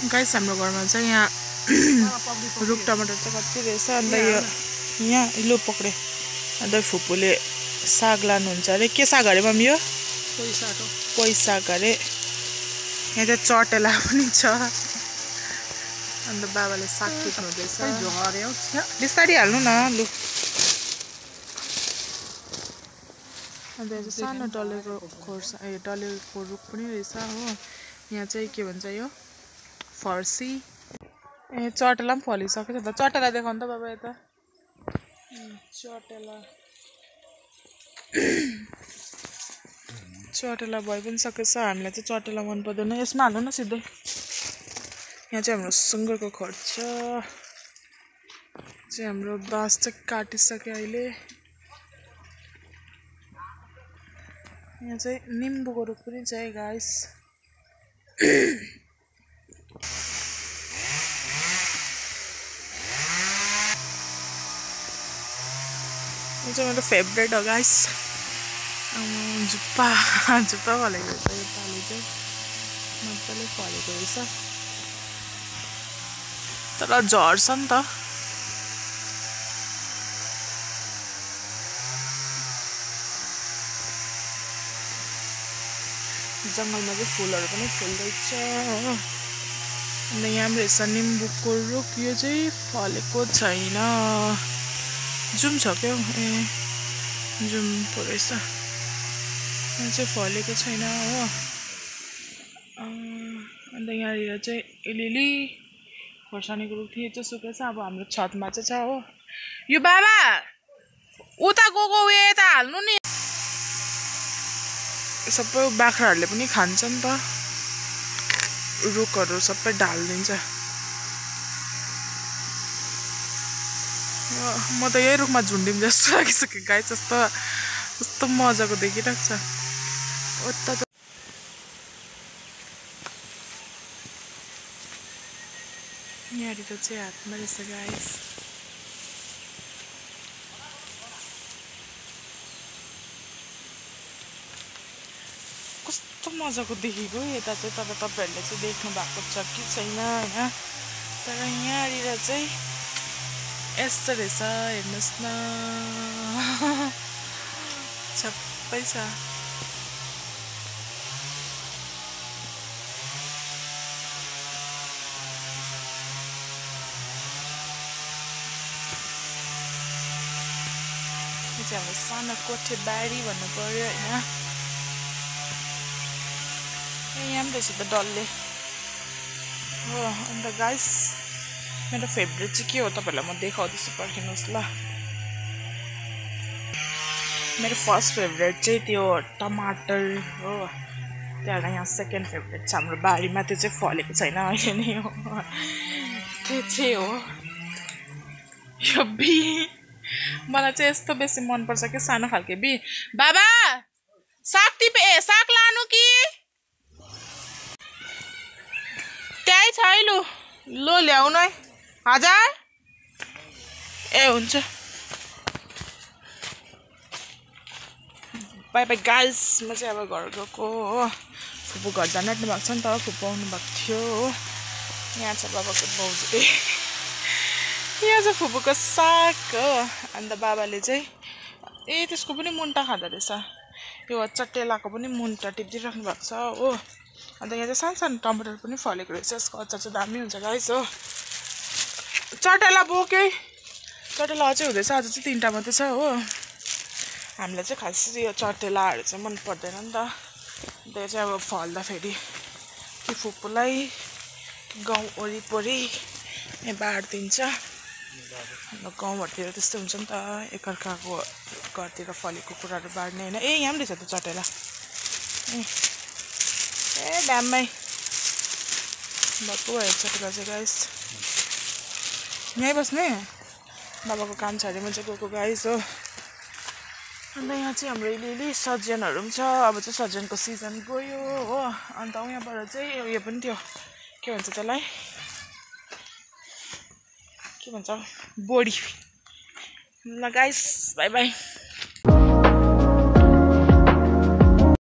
guys हाम्रो घरमा चाहिँ यहाँ रुख टमाटर चाहिँ कति रहेछ अन्त यो यहाँ लो पक्रे अन्त फुपूले साग लानुहुन्छ अरे के साग अरे मम्मी यो पोइ साग अरे यहाँ चाहिँ चटेला पनि छ अन्त बाबाले साग टिप्नु हुँदैछ बिस्तारी हाल्नु न लु अन्त यहाँ चाहिँ सानो डल्लेको खोर्सा डल्लेको रुख पनि रहेछ हो यहाँ चाहिँ के भन्छ यो फर्सी ए चटेला पनि फलिसकेछ त चटेला देखाउनु त बाबा यता चटेला भइ पनि सकेछ हामीलाई चाहिँ चटेला मन पर्दैन यसमा हाल्नु न सिधै यहाँ चाहिँ हाम्रो सुँगुरको खोर्छ चाहिँ हाम्रो बाँस चाहिँ काटिसक्यो अहिले यहाँ चाहिँ निम्बुको रुख पनि छ है गाइस यो चाहिँ मेरो फेभरेट हो गाइस जुप्पा जुप्पा फलेको रहेछ यो पालि चाहिँ मजाले फलेको रहेछ तर झर्छ नि त जङ्गलमा चाहिँ फुलहरू पनि फुल्दैछ अन्त यहाँ पनि रहेछ निम्बुको रुख यो चाहिँ फलेको छैन जुम छ क्या ए जुम पो रहेछ यहाँ चाहिँ फलेको छैन हो अन्त यहाँनिर चाहिँ अलिअलि खोर्सानीको रुख थियो त्यो सुकेछ अब हाम्रो छतमा चाहिँ छ हो यो बाबा उता गएको उयो यता हाल्नु नि सबै बाख्राहरूले पनि खान्छ नि त रुखहरू सबै ढालिदिन्छ म त यही रुखमा झुन्डिम जस्तो लागिसक्यो गाई जस्तो कस्तो मजाको देखिरहेको छ उता त यहाँनिर चाहिँ हातमा रहेछ गाइस कस्तो मजाको देखेको यता चाहिँ तर तपाईँहरूले चाहिँ देख्नु भएको छ कि छैन होइन तर यहाँनिर चाहिँ यस्तो रहेछ हेर्नुहोस् न सबै छ यो चाहिँ हाम्रो सानो कोठेबारी भन्नु पर्यो होइन यहाँ पनि रहेछ त डल्ले हो अन्त गाइस मेरो फेभरेट चाहिँ के हो तपाईँहरूलाई म देखाउँदैछु पर्खिनुहोस् ल मेरो फर्स्ट फेभरेट चाहिँ त्यो टमाटर हो त्यहाँबाट यहाँ सेकेन्ड फेभरेट छ हाम्रो बारीमा त्यो चाहिँ फलेको छैन अहिले नै हो त्यो चाहिँ हो यो बी मलाई चाहिँ यस्तो बेसी मनपर्छ कि सानो खालके बी बाबा साग लानु कि त्यही छ है लु ल्याउनु है हजुर ए हुन्छ बाई बाई गाइस म चाहिँ अब घर गएको हो फुपू घर जान आँट्नु भएको छ नि त फुपू आउनु भएको थियो हो यहाँ छ बाबाको भाउजू यहाँ चाहिँ फुपूको साग हो अन्त बाबाले चाहिँ ए त्यसको पनि मुन्टा खाँदो रहेछ यो चटेलाको पनि मुन्टा टिपिदिइराख्नु भएको छ हो अन्त यहाँ चाहिँ सानो सानो टमाटर पनि फलेको रहेछ यसको अचार चाहिँ दामी हुन्छ गाइस हो चटेला बोकै चटेला अझै हुँदैछ आज चाहिँ 3टा मात्रै छ हो हामीलाई चाहिँ खास यो चटेलाहरू चाहिँ मन पर्दैन नि त अन्त यो चाहिँ अब फल्दाखेरि कि फुपूलाई गाउँ वरिपरि बाँडिदिन्छ अन्त गाउँहरूतिर त्यस्तो हुन्छ नि त एकअर्काको घरतिर फलेको कुराहरू बाँड्ने होइन ए यहाँ पनि रहेछ त चटेला ए दाममै भक्कु भयो चटेला चाहिँ गाइस यहीँ बस्ने बाबाको काम छ अरे म चाहिँ गएको गाइस हो अन्त यहाँ चाहिँ हाम्रो अलिअलि सजनहरू पनि छ अब चाहिँ सजनको सिजन गयो हो अन्त यहाँबाट चाहिँ उयो पनि थियो के भन्छ त्यसलाई के भन्छ बोडी ल गाइस बाई बाई